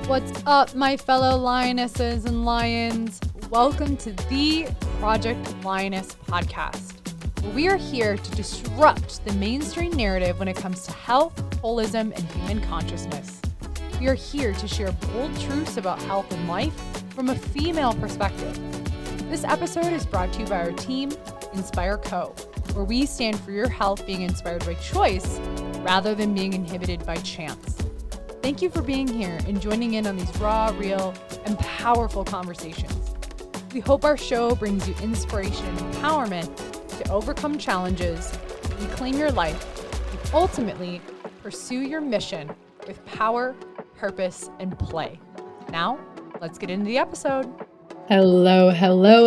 What's up, my fellow lionesses and lions? Welcome to the Project Lioness podcast, where we are here to disrupt the mainstream narrative when it comes to health, holism, and human consciousness. We are here to share bold truths about health and life from a female perspective. This episode is brought to you by our team, Inspire Co., where we stand for your health being inspired by choice rather than being inhibited by chance. Thank you for being here and joining in on these raw, real, and powerful conversations. We hope our show brings you inspiration and empowerment to overcome challenges, reclaim your life, and ultimately pursue your mission with power, purpose, and play. Now, let's get into the episode. Hello,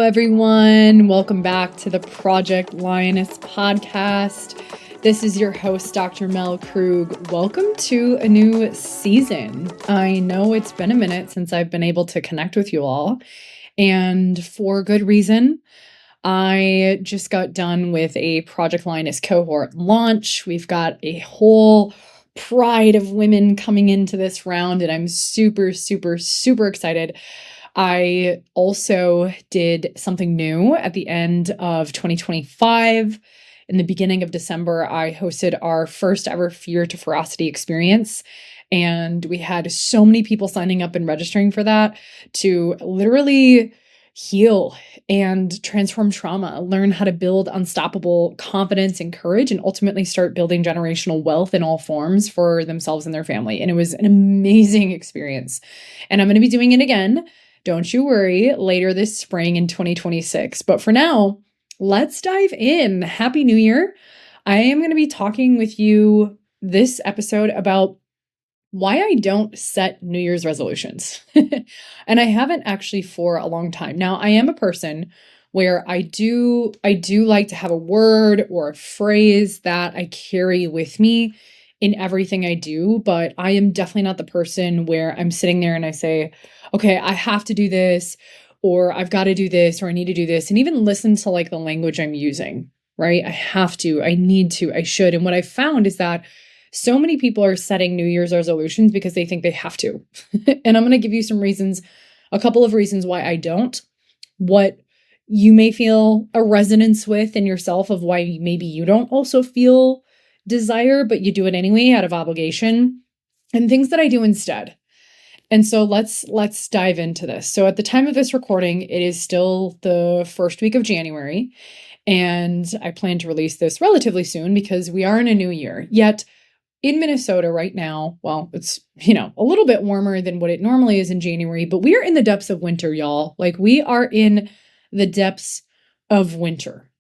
everyone. Welcome back to the Project Lioness podcast. This is your host, Dr. Mel Krug. Welcome to a new season. I know it's been a minute since I've been able to connect with you all, and for good reason. I just got done with a Project Lioness Cohort launch. We've got a whole pride of women coming into this round, and I'm super excited. I also did something new at the end of 2025. In the beginning of December, I hosted our first ever Fear to Ferocity experience. And we had so many people signing up and registering for that to literally heal and transform trauma, learn how to build unstoppable confidence and courage, and ultimately start building generational wealth in all forms for themselves and their family. And it was an amazing experience. And I'm going to be doing it again. Don't you worry, later this spring in 2026. But for now, let's dive in. Happy New Year. I am going to be talking with you this episode about why I don't set New Year's resolutions. And I haven't actually for a long time. Now, I am a person where I do like to have a word or a phrase that I carry with me in everything I do, but I am definitely not the person where I'm sitting there and I say, okay, I have to do this, or I've got to do this, or I need to do this, and even listen to like the language I'm using, right? I have to, I need to, I should. And what I found is that so many people are setting New Year's resolutions because they think they have to. And I'm going to give you some reasons, a couple of reasons why I don't, what you may feel a resonance with in yourself of why maybe you don't also feel desire, but you do it anyway out of obligation, and things that I do instead. And so let's dive into this. So at the time of this recording, it is still the first week of January, and I plan to release this relatively soon because we are in a new year. Yet in Minnesota right now, well, it's, a little bit warmer than what it normally is in January, but we are in the depths of winter, y'all. Like, we are in the depths of winter,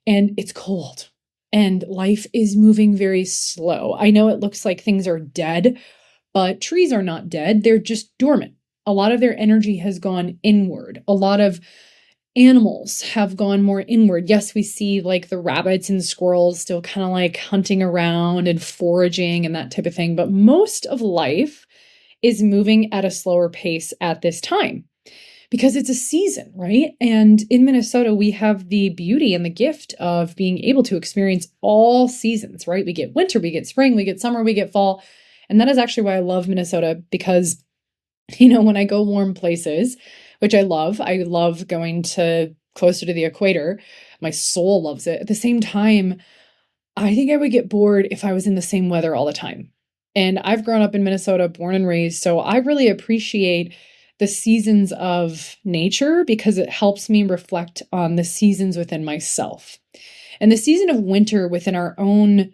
and it's cold, and life is moving very slow. I know it looks like things are dead, but trees are not dead. They're just dormant. A lot of their energy has gone inward. A lot of animals have gone more inward. Yes, we see like the rabbits and squirrels still kind of like hunting around and foraging and that type of thing. But most of life is moving at a slower pace at this time because it's a season, right? And in Minnesota, we have the beauty and the gift of being able to experience all seasons, right? We get winter, we get spring, we get summer, we get fall. And that is actually why I love Minnesota, because, when I go warm places, which I love going to closer to the equator. My soul loves it. At the same time, I think I would get bored if I was in the same weather all the time. And I've grown up in Minnesota, born and raised, so I really appreciate the seasons of nature because it helps me reflect on the seasons within myself. And the season of winter within our own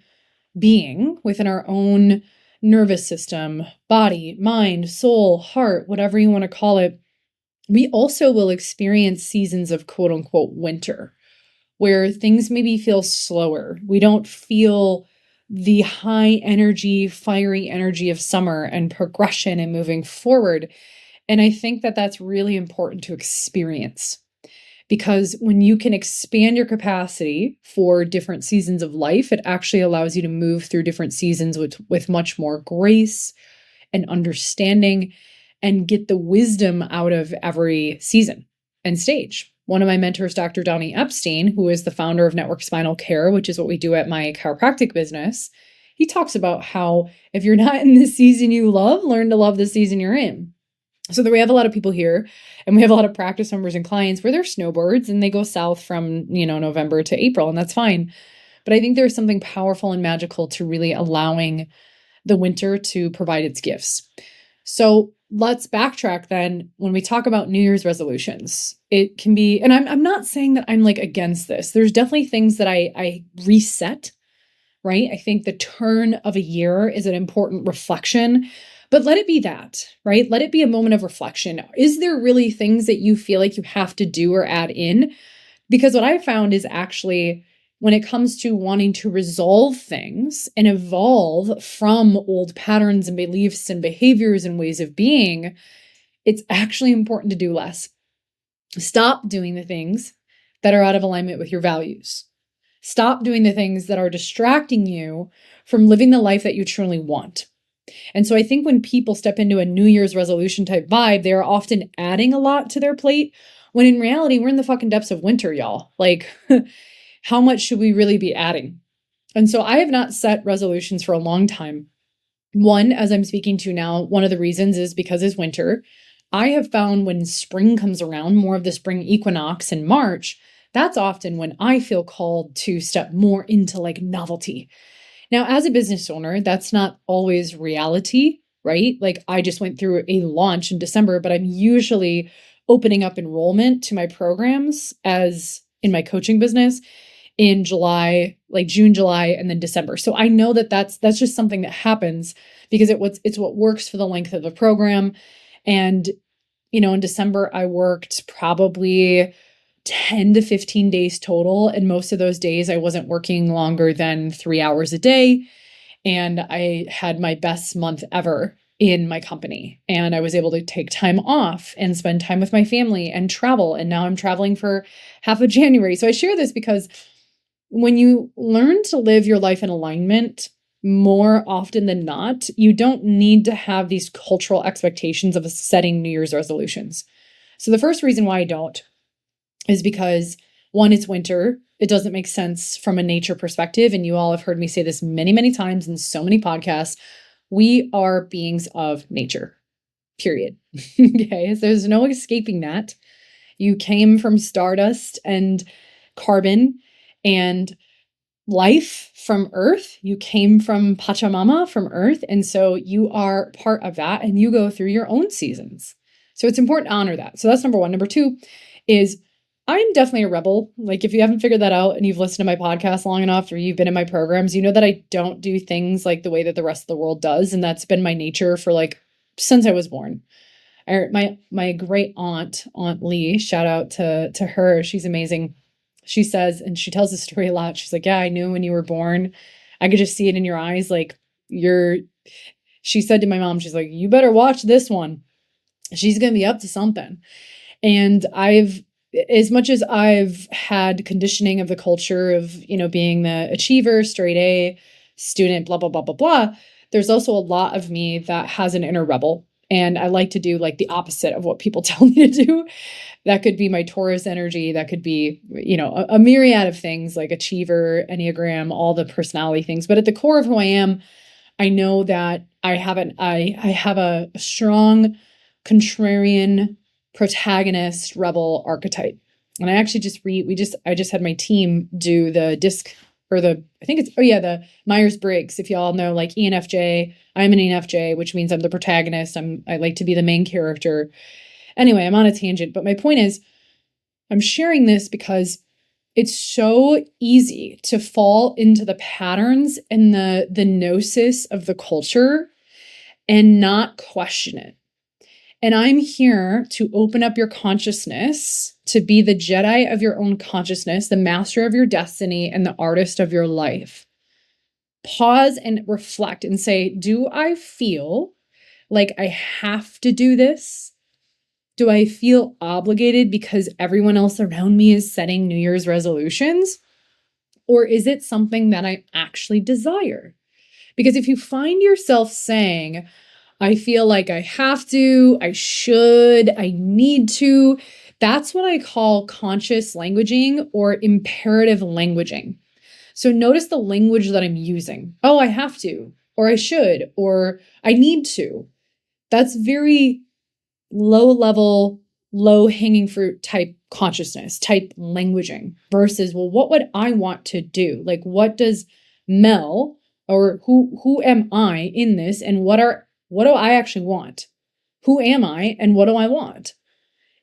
being, within our own nervous system, body, mind, soul, heart, whatever you want to call it, we also will experience seasons of quote unquote winter, where things maybe feel slower. We don't feel the high energy, fiery energy of summer and progression and moving forward. And I think that that's really important to experience, because when you can expand your capacity for different seasons of life, it actually allows you to move through different seasons with much more grace and understanding and get the wisdom out of every season and stage. One of my mentors, Dr. Donnie Epstein, who is the founder of Network Spinal Care, which is what we do at my chiropractic business, he talks about how if you're not in the season you love, learn to love the season you're in. So that we have a lot of people here and we have a lot of practice members and clients where they're snowbirds and they go south from, November to April, and that's fine. But I think there's something powerful and magical to really allowing the winter to provide its gifts. So let's backtrack then. When we talk about New Year's resolutions, it can be, and I'm not saying that I'm like against this. There's definitely things that I reset, right? I think the turn of a year is an important reflection, but let it be that, right? Let it be a moment of reflection. Is there really things that you feel like you have to do or add in? Because what I found is actually when it comes to wanting to resolve things and evolve from old patterns and beliefs and behaviors and ways of being, it's actually important to do less. Stop doing the things that are out of alignment with your values. Stop doing the things that are distracting you from living the life that you truly want. And so I think when people step into a New Year's resolution type vibe, they are often adding a lot to their plate, when in reality, we're in the fucking depths of winter, y'all. Like, how much should we really be adding? And so I have not set resolutions for a long time. One, as I'm speaking to now, one of the reasons is because it's winter. I have found when spring comes around, more of the spring equinox in March, that's often when I feel called to step more into like novelty. Now, as a business owner, that's not always reality, right? Like I just went through a launch in December, but I'm usually opening up enrollment to my programs as in my coaching business in July, like June, July, and then December. So I know that that's just something that happens because it's what works for the length of the program. And, in December, I worked probably 10 to 15 days total. And most of those days I wasn't working longer than 3 hours a day. And I had my best month ever in my company. And I was able to take time off and spend time with my family and travel. And now I'm traveling for half of January. So I share this because when you learn to live your life in alignment, more often than not, you don't need to have these cultural expectations of setting New Year's resolutions. So the first reason why I don't is because one, it's winter. It doesn't make sense from a nature perspective. And you all have heard me say this many, many times in so many podcasts. We are beings of nature, period. Okay. So there's no escaping that. You came from stardust and carbon and life from earth. You came from Pachamama, from earth. And so you are part of that and you go through your own seasons. So it's important to honor that. So that's number one. Number two is I'm definitely a rebel. Like if you haven't figured that out and you've listened to my podcast long enough or you've been in my programs, you know that I don't do things like the way that the rest of the world does. And that's been my nature for like since I was born. My great aunt Lee, shout out to her. She's amazing. She says, and she tells the story a lot. She's like, yeah, I knew when you were born, I could just see it in your eyes. Like she said to my mom, she's like, you better watch this one. She's going to be up to something. And as much as I've had conditioning of the culture of, being the achiever, straight A student, blah, blah, blah, blah, blah, there's also a lot of me that has an inner rebel. And I like to do like the opposite of what people tell me to do. That could be my Taurus energy. That could be, a myriad of things like achiever, Enneagram, all the personality things. But at the core of who I am, I know that I have a strong contrarian protagonist rebel archetype. And I actually I just had my team do the disc or the Myers-Briggs. If y'all know like ENFJ, I'm an ENFJ, which means I'm the protagonist. I like to be the main character. Anyway, I'm on a tangent, but my point is I'm sharing this because it's so easy to fall into the patterns and the gnosis of the culture and not question it. And I'm here to open up your consciousness, to be the Jedi of your own consciousness, the master of your destiny, and the artist of your life. Pause and reflect and say, do I feel like I have to do this? Do I feel obligated because everyone else around me is setting New Year's resolutions? Or is it something that I actually desire? Because if you find yourself saying, I feel like I have to, I should, I need to, that's what I call conscious languaging or imperative languaging. So notice the language that I'm using. Oh, I have to, or I should, or I need to. That's very low level, low hanging fruit type consciousness, type languaging versus, well, what would I want to do? Like, what does Mel, or who am I in this, and what do I actually want? Who am I and what do I want?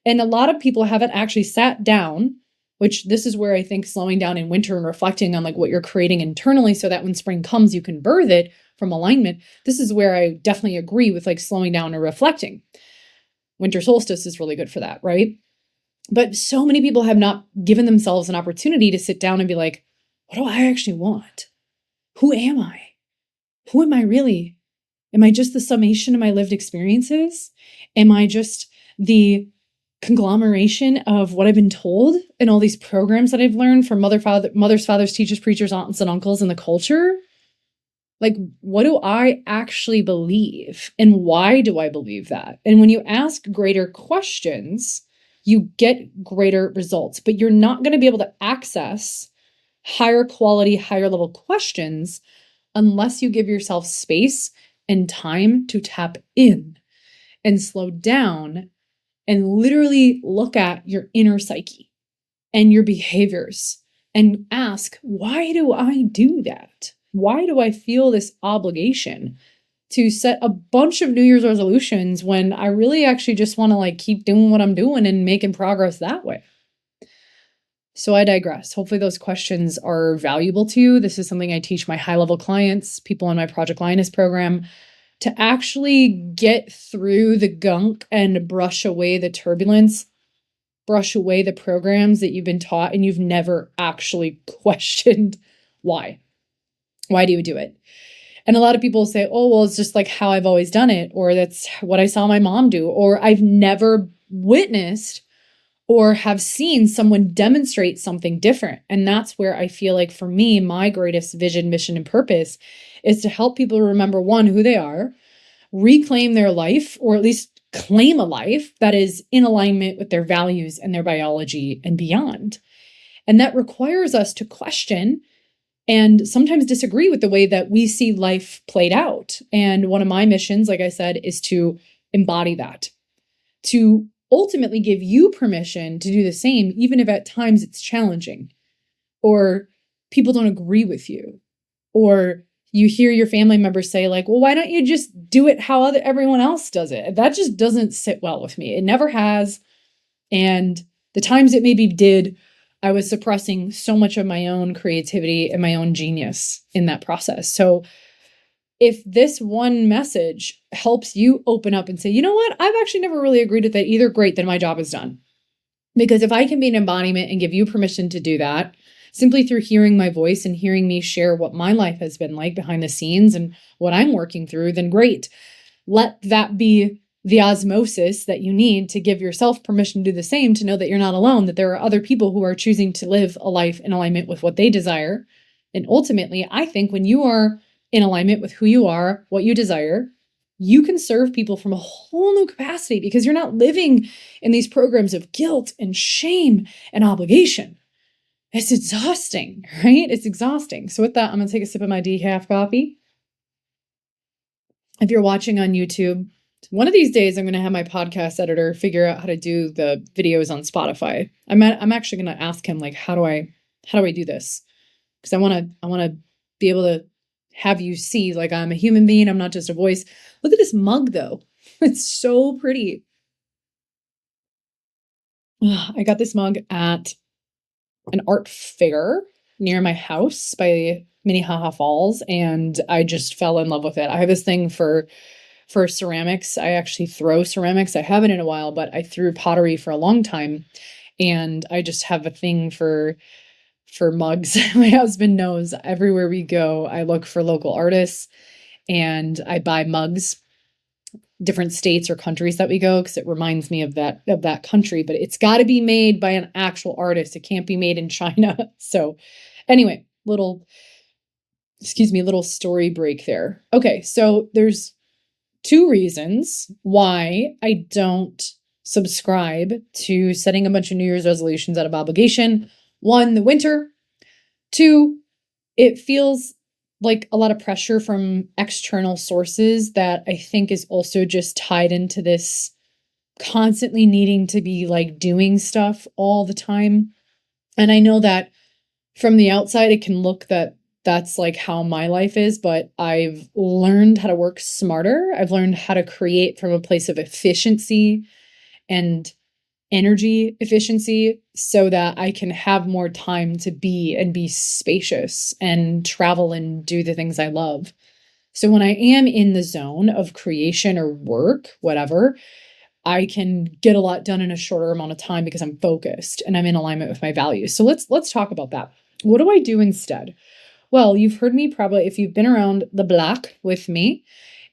And a lot of people haven't actually sat down, which this is where I think slowing down in winter and reflecting on like what you're creating internally so that when spring comes, you can birth it from alignment. This is where I definitely agree with like slowing down and reflecting. Winter solstice is really good for that, right? But so many people have not given themselves an opportunity to sit down and be like, what do I actually want? Who am I? Who am I really? Am I just the summation of my lived experiences? Am I just the conglomeration of what I've been told and all these programs that I've learned from mothers, fathers, teachers, preachers, aunts, and uncles in the culture? Like, what do I actually believe? And why do I believe that? And when you ask greater questions, you get greater results, but you're not going to be able to access higher quality, higher level questions unless you give yourself space and time to tap in and slow down and literally look at your inner psyche and your behaviors and ask, why do I do that? Why do I feel this obligation to set a bunch of New Year's resolutions when I really actually just want to like keep doing what I'm doing and making progress that way? So I digress. Hopefully those questions are valuable to you. This is something I teach my high-level clients, people in my Project Lioness program, to actually get through the gunk and brush away the turbulence, brush away the programs that you've been taught and you've never actually questioned why. Why do you do it? And a lot of people say, oh, well, it's just like how I've always done it, or that's what I saw my mom do, or I've never witnessed or have seen someone demonstrate something different. And that's where I feel like for me, my greatest vision, mission, and purpose is to help people remember, one, who they are, reclaim their life, or at least claim a life that is in alignment with their values and their biology and beyond. And that requires us to question and sometimes disagree with the way that we see life played out. And one of my missions, like I said, is to embody that, to ultimately give you permission to do the same, even if at times it's challenging, or people don't agree with you, or you hear your family members say like, well, why don't you just do it how everyone else does it? That just doesn't sit well with me. It never has. And the times it maybe did, I was suppressing so much of my own creativity and my own genius in that process. So if this one message helps you open up and say, you know what, I've actually never really agreed with that either, great, then my job is done. Because if I can be an embodiment and give you permission to do that, simply through hearing my voice and hearing me share what my life has been like behind the scenes and what I'm working through, then great. Let that be the osmosis that you need to give yourself permission to do the same, to know that you're not alone, that there are other people who are choosing to live a life in alignment with what they desire. And ultimately, I think when you are in alignment with who you are, what you desire, you can serve people from a whole new capacity because you're not living in these programs of guilt and shame and obligation. It's exhausting, right? It's exhausting. So with that, I'm going to take a sip of my decaf coffee. If you're watching on YouTube, one of these days I'm going to have my podcast editor figure out how to do the videos on Spotify. I'm actually going to ask him like, how do I do this? Because I want to be able to have you see like I'm a human being. I'm not just a voice. Look at this mug though. It's so pretty. I got this mug at an art fair near my house by Minnehaha Falls, and I just fell in love with it. I have this thing for ceramics. I actually throw ceramics. I haven't in a while, but I threw pottery for a long time, and I just have a thing for mugs. My husband knows everywhere we go, I look for local artists and I buy mugs, different states or countries that we go, because it reminds me of that country, but it's got to be made by an actual artist. It can't be made in China. So anyway, little story break there. Okay, so there's two reasons why I don't subscribe to setting a bunch of New Year's resolutions out of obligation. One, the winter. Two, it feels like a lot of pressure from external sources that I think is also just tied into this constantly needing to be like doing stuff all the time. And I know that from the outside, it can look that that's like how my life is, but I've learned how to work smarter. I've learned how to create from a place of efficiency and energy efficiency so that I can have more time to be spacious and travel and do the things I love. So when I am in the zone of creation or work, whatever, I can get a lot done in a shorter amount of time because I'm focused and I'm in alignment with my values. So let's talk about that. What do I do instead? Well, you've heard me probably, if you've been around the block with me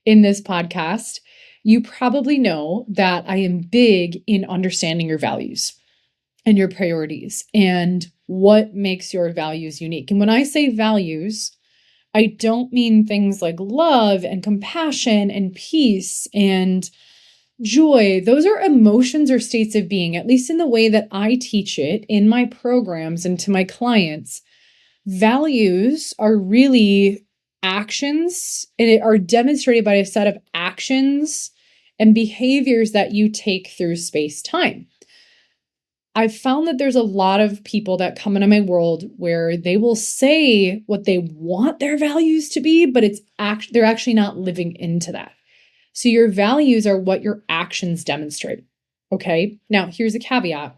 in this podcast, you probably know that I am big in understanding your values and your priorities and what makes your values unique. And when I say values, I don't mean things like love and compassion and peace and joy. Those are emotions or states of being, at least in the way that I teach it in my programs and to my clients. Values are really actions, and it are demonstrated by a set of actions and behaviors that you take through space-time. I've found that there's a lot of people that come into my world where they will say what they want their values to be, but they're actually not living into that. So your values are what your actions demonstrate. Okay. Now here's a caveat.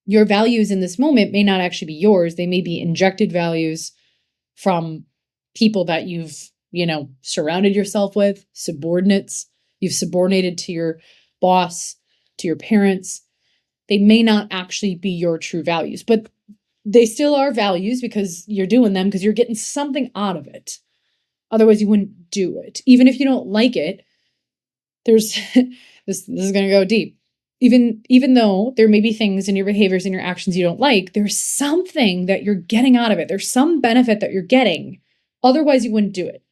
Your values in this moment may not actually be yours. They may be injected values from people that you've, surrounded yourself with, subordinates. You've subordinated to your boss, to your parents. They may not actually be your true values, but they still are values because you're doing them because you're getting something out of it. Otherwise, you wouldn't do it. Even if you don't like it, there's this is going to go deep. Even though there may be things in your behaviors and your actions you don't like, there's something that you're getting out of it. There's some benefit that you're getting. Otherwise, you wouldn't do it.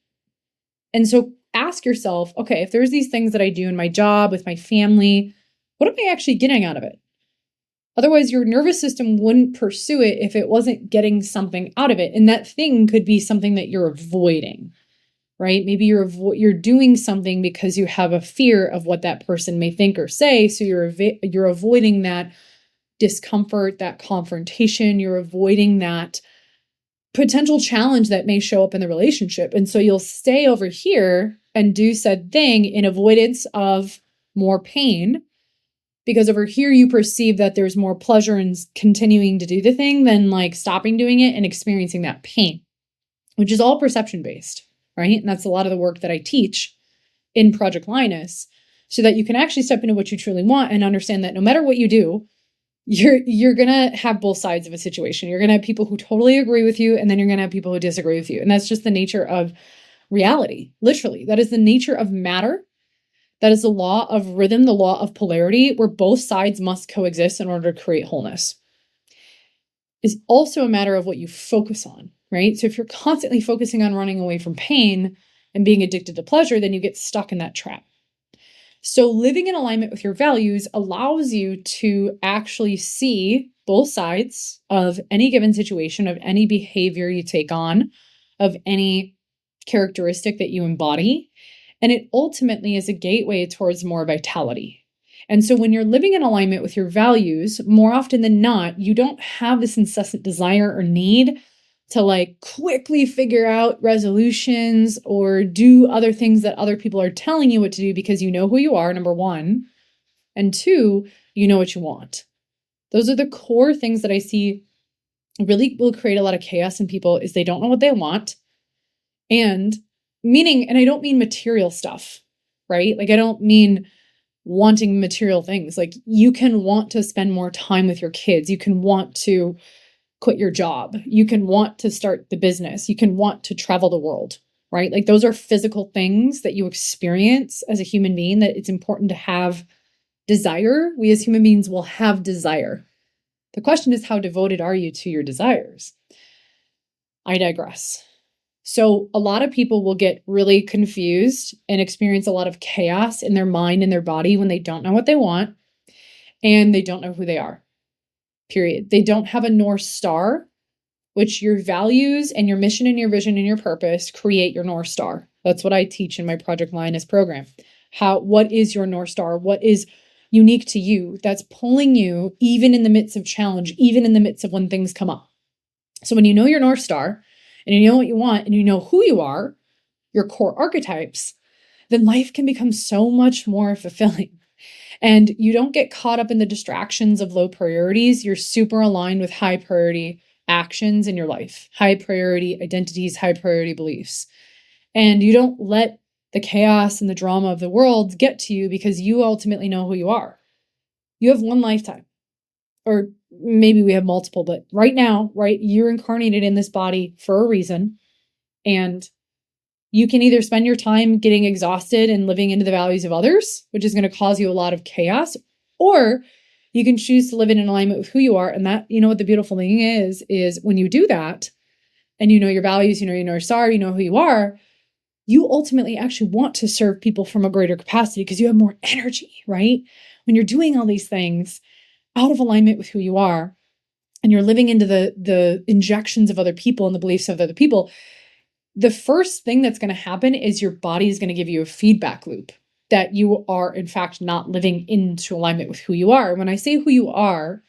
And so ask yourself, okay, if there's these things that I do in my job, with my family, what am I actually getting out of it? Otherwise, your nervous system wouldn't pursue it if it wasn't getting something out of it. And that thing could be something that you're avoiding. Right? Maybe you're doing something because you have a fear of what that person may think or say. So you're avoiding that discomfort, that confrontation. You're avoiding that potential challenge that may show up in the relationship. And so you'll stay over here and do said thing in avoidance of more pain, because over here you perceive that there's more pleasure in continuing to do the thing than like stopping doing it and experiencing that pain, which is all perception based. Right? And that's a lot of the work that I teach in Project Lioness, so that you can actually step into what you truly want and understand that no matter what you do, you're going to have both sides of a situation. You're going to have people who totally agree with you, and then you're going to have people who disagree with you. And that's just the nature of reality. Literally, that is the nature of matter. That is the law of rhythm, the law of polarity, where both sides must coexist in order to create wholeness. It's also a matter of what you focus on. Right? So if you're constantly focusing on running away from pain and being addicted to pleasure, then you get stuck in that trap. So living in alignment with your values allows you to actually see both sides of any given situation, of any behavior you take on, of any characteristic that you embody. And it ultimately is a gateway towards more vitality. And so when you're living in alignment with your values, more often than not, you don't have this incessant desire or need to like quickly figure out resolutions or do other things that other people are telling you what to do, because you know who you are, number one, and two, you know what you want. Those are the core things that I see really will create a lot of chaos in people, is they don't know what they want. And I don't mean material stuff, right? Like I don't mean wanting material things. Like you can want to spend more time with your kids. You can want to quit your job. You can want to start the business. You can want to travel the world, right? Like those are physical things that you experience as a human being, that it's important to have desire. We as human beings will have desire. The question is, how devoted are you to your desires? I digress. So a lot of people will get really confused and experience a lot of chaos in their mind and their body when they don't know what they want and they don't know who they are. Period. They don't have a North Star, which your values and your mission and your vision and your purpose create your North Star. That's what I teach in my Project Lioness program. What is your North Star? What is unique to you, that's pulling you even in the midst of challenge, even in the midst of when things come up. So when you know your North Star and you know what you want and you know who you are, your core archetypes, then life can become so much more fulfilling. And you don't get caught up in the distractions of low priorities. You're super aligned with high priority actions in your life, high priority identities, high priority beliefs. And you don't let the chaos and the drama of the world get to you because you ultimately know who you are. You have one lifetime, or maybe we have multiple, but right now, right, you're incarnated in this body for a reason. And you can either spend your time getting exhausted and living into the values of others, which is going to cause you a lot of chaos, or you can choose to live in alignment with who you are. And that, you know what the beautiful thing is when you do that and you know your values, you know your star, you know who you are, you ultimately actually want to serve people from a greater capacity because you have more energy, right? When you're doing all these things out of alignment with who you are and you're living into the injections of other people and the beliefs of other people, the first thing that's going to happen is your body is going to give you a feedback loop that you are, in fact, not living into alignment with who you are. When I say who you are,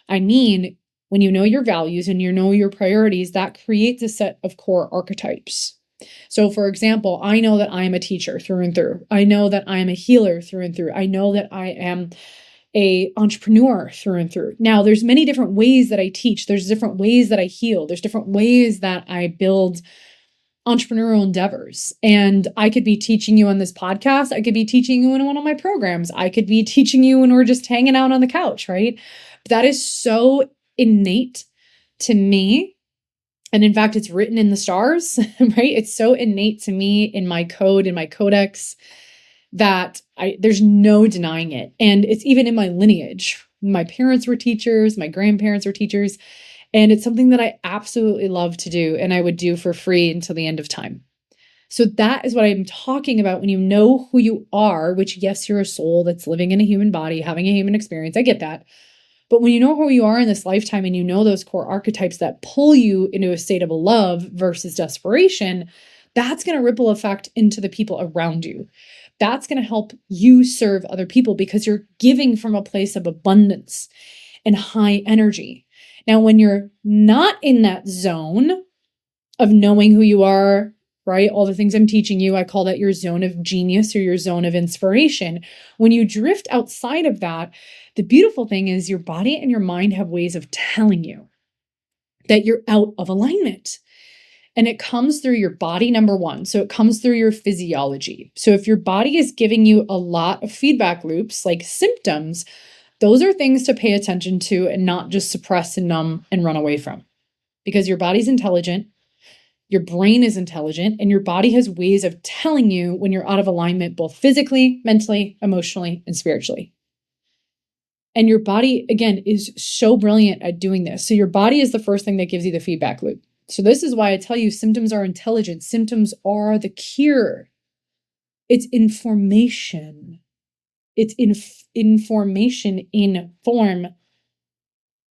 I mean, when you know your values and you know your priorities, that creates a set of core archetypes. So, for example, I know that I am a teacher through and through. I know that I am a healer through and through. I know that I am an entrepreneur through and through. Now, there's many different ways that I teach. There's different ways that I heal. There's different ways that I build entrepreneurial endeavors. And I could be teaching you on this podcast. I could be teaching you in one of my programs. I could be teaching you when we're just hanging out on the couch, right? That is so innate to me. And in fact, it's written in the stars, right? It's so innate to me in my code, in my codex, that there's no denying it. And it's even in my lineage. My parents were teachers, my grandparents were teachers, and it's something that I absolutely love to do, and I would do for free until the end of time. So that is what I'm talking about when you know who you are, which, yes, you're a soul that's living in a human body, having a human experience. I get that. But when you know who you are in this lifetime and you know those core archetypes that pull you into a state of love versus desperation, that's going to ripple effect into the people around you. That's going to help you serve other people because you're giving from a place of abundance and high energy. Now, when you're not in that zone of knowing who you are, right? All the things I'm teaching you, I call that your zone of genius or your zone of inspiration. When you drift outside of that, the beautiful thing is your body and your mind have ways of telling you that you're out of alignment. And it comes through your body, number one. So it comes through your physiology. So if your body is giving you a lot of feedback loops, like symptoms, those are things to pay attention to and not just suppress and numb and run away from. Because your body's intelligent, your brain is intelligent, and your body has ways of telling you when you're out of alignment, both physically, mentally, emotionally, and spiritually. And your body, again, is so brilliant at doing this. So your body is the first thing that gives you the feedback loop. So this is why I tell you symptoms are intelligent. Symptoms are the cure. It's information. It's information in form,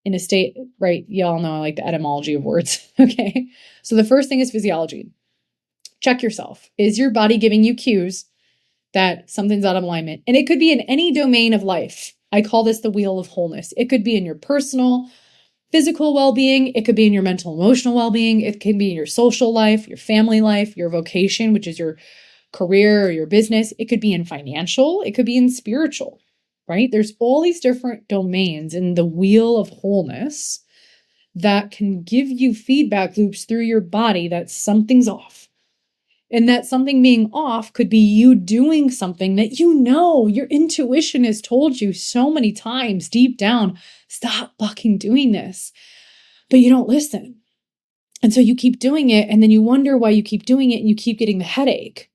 in a state, right? Y'all know I like the etymology of words, okay? So the first thing is physiology. Check yourself. Is your body giving you cues that something's out of alignment? And it could be in any domain of life. I call this the wheel of wholeness. It could be in your personal, physical well-being. It could be in your mental, emotional well-being. It can be in your social life, your family life, your vocation, which is your career or your business. It could be in financial. It could be in spiritual, right? There's all these different domains in the wheel of wholeness that can give you feedback loops through your body that something's off. And that something being off could be you doing something that you know your intuition has told you so many times deep down, stop fucking doing this. But you don't listen. And so you keep doing it, and then you wonder why you keep doing it, and you keep getting the headache.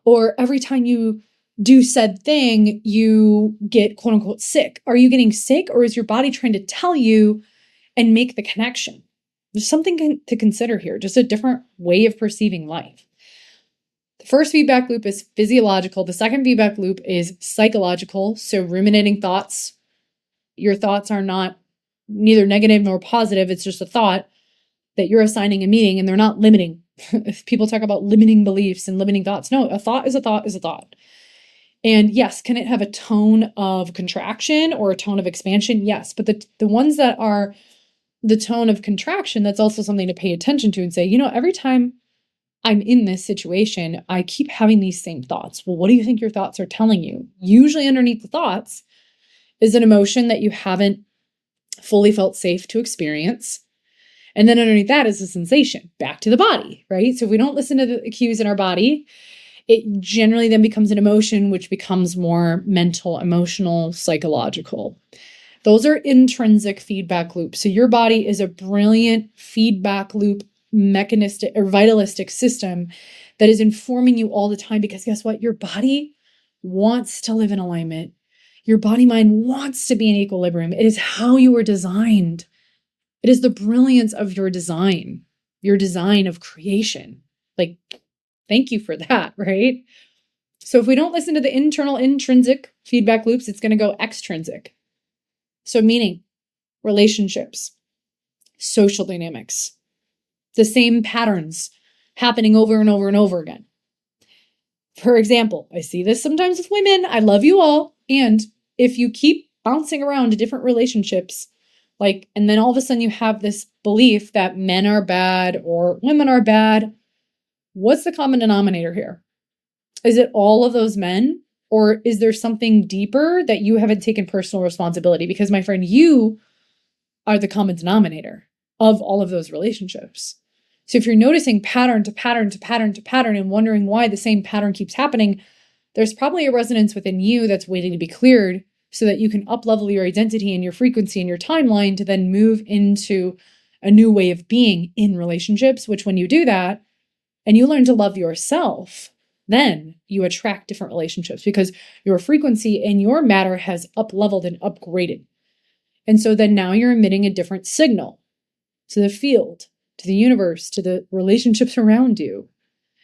Or every time you do said thing, you get quote unquote sick. Are you getting sick, or is your body trying to tell you and make the connection? There's something to consider here, just a different way of perceiving life. The first feedback loop is physiological. The second feedback loop is psychological. So ruminating thoughts. Your thoughts are not neither negative nor positive. It's just a thought that you're assigning a meaning, and they're not limiting. If people talk about limiting beliefs and limiting thoughts, no, a thought is a thought is a thought. And yes, can it have a tone of contraction or a tone of expansion? Yes. But the ones that are the tone of contraction, that's also something to pay attention to and say, every time I'm in this situation, I keep having these same thoughts. Well, what do you think your thoughts are telling you? Usually underneath the thoughts is an emotion that you haven't fully felt safe to experience. And then underneath that is a sensation back to the body, right? So if we don't listen to the cues in our body, it generally then becomes an emotion, which becomes more mental, emotional, psychological. Those are intrinsic feedback loops. So your body is a brilliant feedback loop mechanistic or vitalistic system that is informing you all the time, because guess what? Your body wants to live in alignment. Your body mind wants to be in equilibrium. It is how you were designed. It is the brilliance of your design of creation. Like, thank you for that, right? So if we don't listen to the internal intrinsic feedback loops, it's going to go extrinsic. So meaning relationships, social dynamics, the same patterns happening over and over and over again. For example, I see this sometimes with women. I love you all. And if you keep bouncing around to different relationships, and then all of a sudden you have this belief that men are bad or women are bad, what's the common denominator here? Is it all of those men? Or is there something deeper that you haven't taken personal responsibility? Because my friend, you are the common denominator of all of those relationships. So if you're noticing pattern to pattern to pattern to pattern and wondering why the same pattern keeps happening, there's probably a resonance within you that's waiting to be cleared so that you can up-level your identity and your frequency and your timeline to then move into a new way of being in relationships, which when you do that and you learn to love yourself, then you attract different relationships because your frequency and your matter has up-leveled and upgraded. And so then now you're emitting a different signal to the field, to the universe, to the relationships around you.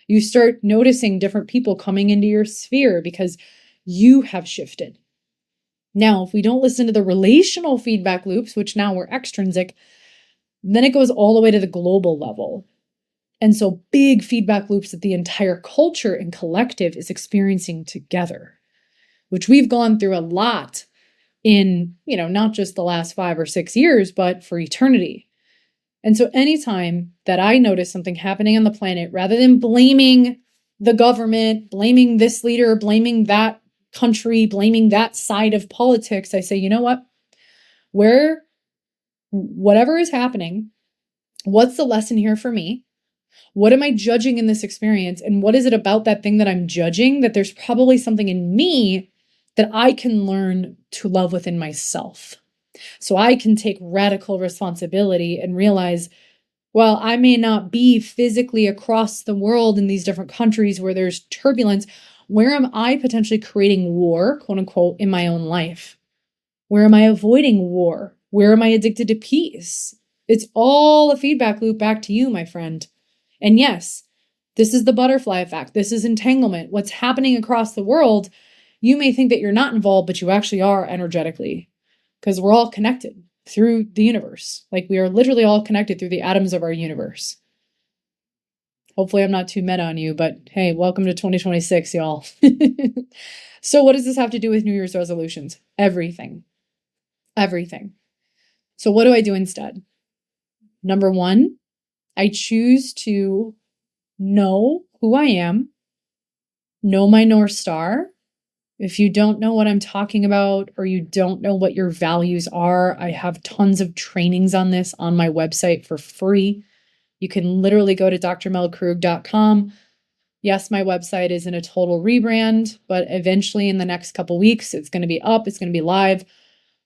You start noticing different people coming into your sphere because you have shifted. Now, if we don't listen to the relational feedback loops, which now we're extrinsic, then it goes all the way to the global level. And so big feedback loops that the entire culture and collective is experiencing together, which we've gone through a lot in, not just the last 5 or 6 years, but for eternity. And so anytime that I notice something happening on the planet, rather than blaming the government, blaming this leader, blaming that country, blaming that side of politics, I say, you know what? Whatever is happening, what's the lesson here for me? What am I judging in this experience? And what is it about that thing that I'm judging that there's probably something in me that I can learn to love within myself? So I can take radical responsibility and realize, well, I may not be physically across the world in these different countries where there's turbulence. Where am I potentially creating war, quote unquote, in my own life? Where am I avoiding war? Where am I addicted to peace? It's all a feedback loop back to you, my friend. And yes, this is the butterfly effect. This is entanglement. What's happening across the world, you may think that you're not involved, but you actually are energetically, because we're all connected through the universe. We are literally all connected through the atoms of our universe. Hopefully I'm not too meta on you, but hey, welcome to 2026, y'all. So what does this have to do with New Year's resolutions? Everything. Everything. So what do I do instead? Number 1, I choose to know who I am, know my North Star. If you don't know what I'm talking about or you don't know what your values are, I have tons of trainings on this on my website for free. You can literally go to drmelkrug.com. Yes, my website is in a total rebrand, but eventually in the next couple weeks, it's going to be up, it's going to be live.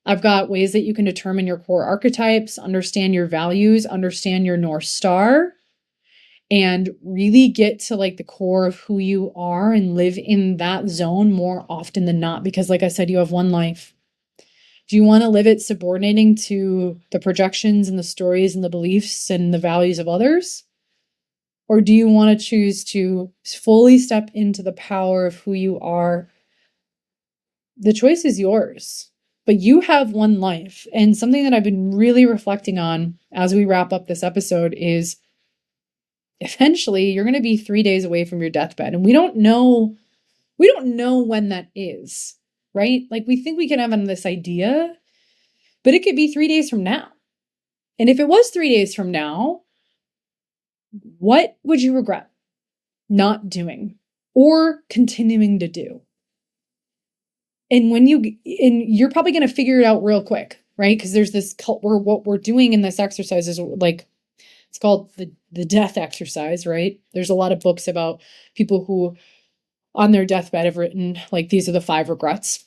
I've got ways that you can determine your core archetypes, understand your values, understand your North Star, and really get to the core of who you are and live in that zone more often than not. Because like I said, you have one life. Do you want to live it subordinating to the projections and the stories and the beliefs and the values of others? Or do you want to choose to fully step into the power of who you are? The choice is yours, but you have one life. And something that I've been really reflecting on as we wrap up this episode is eventually you're going to be 3 days away from your deathbed. And we don't know We don't know when that is, right? Like we think we can have this idea, but it could be 3 days from now. And if it was 3 days from now, what would you regret not doing or continuing to do? And you're probably going to figure it out real quick, right? Because there's this cult where what we're doing in this exercise is like, it's called the death exercise, right? There's a lot of books about people who on their deathbed have written like, these are the 5 regrets.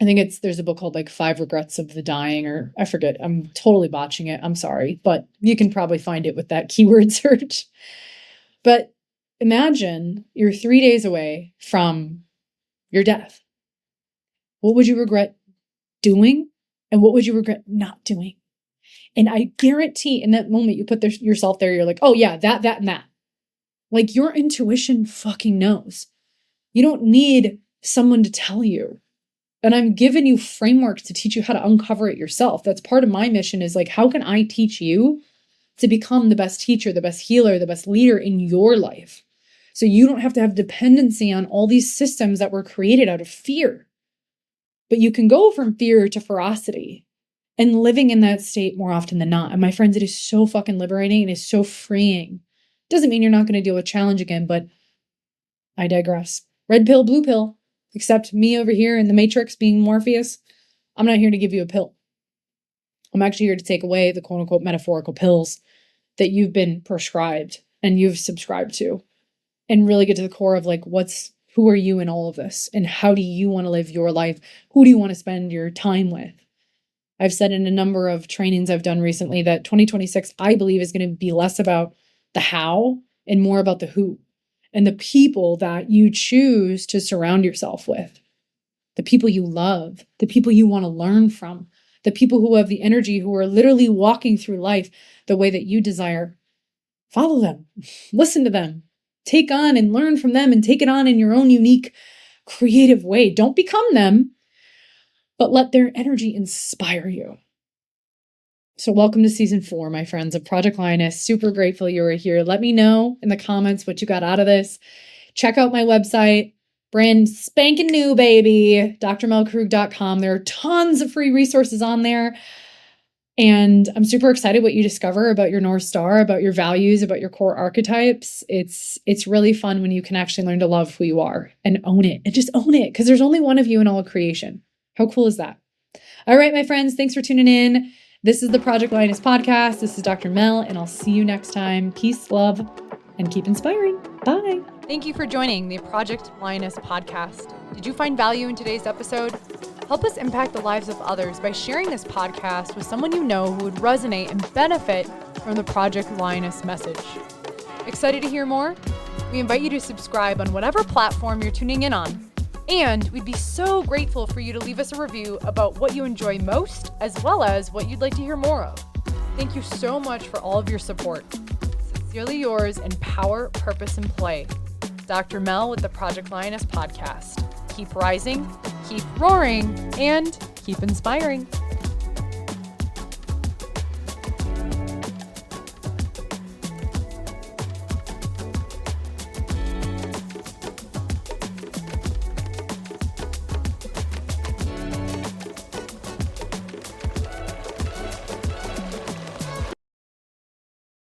I think there's a book called like 5 Regrets of the Dying, or I forget. I'm totally botching it. I'm sorry, but you can probably find it with that keyword search. But imagine you're 3 days away from your death. What would you regret doing? And what would you regret not doing? And I guarantee in that moment you put yourself there, you're like, oh yeah, that, and that. Like your intuition fucking knows. You don't need someone to tell you. And I'm giving you frameworks to teach you how to uncover it yourself. That's part of my mission, is like, how can I teach you to become the best teacher, the best healer, the best leader in your life? So you don't have to have dependency on all these systems that were created out of fear. But you can go from fear to ferocity and living in that state more often than not. And my friends, it is so fucking liberating and it's so freeing. Doesn't mean you're not going to deal with challenge again, but I digress. Red pill, blue pill, except me over here in the Matrix being Morpheus. I'm not here to give you a pill. I'm actually here to take away the quote unquote metaphorical pills that you've been prescribed and you've subscribed to, and really get to the core of like, who are you in all of this? And how do you want to live your life? Who do you want to spend your time with? I've said in a number of trainings I've done recently that 2026, I believe, is going to be less about the how and more about the who, and the people that you choose to surround yourself with, the people you love, the people you want to learn from, the people who have the energy, who are literally walking through life the way that you desire. Follow them, listen to them, take on and learn from them, and take it on in your own unique, creative way. Don't become them, but let their energy inspire you. So welcome to season 4, my friends, of Project Lioness. Super grateful you were here. Let me know in the comments what you got out of this. Check out my website, brand spanking new, baby, drmelkrug.com. There are tons of free resources on there. And I'm super excited what you discover about your North Star, about your values, about your core archetypes. It's really fun when you can actually learn to love who you are and own it, and just own it, because there's only one of you in all of creation. How cool is that? All right, my friends, thanks for tuning in. This is the Project Lioness podcast. This is Dr. Mel, and I'll see you next time. Peace, love, and keep inspiring. Bye. Thank you for joining the Project Lioness podcast. Did you find value in today's episode? Help us impact the lives of others by sharing this podcast with someone you know who would resonate and benefit from the Project Lioness message. Excited to hear more? We invite you to subscribe on whatever platform you're tuning in on. And we'd be so grateful for you to leave us a review about what you enjoy most, as well as what you'd like to hear more of. Thank you so much for all of your support. Sincerely yours in power, purpose, and play. Dr. Mel with the Project Lioness podcast. Keep rising, keep roaring, and keep inspiring.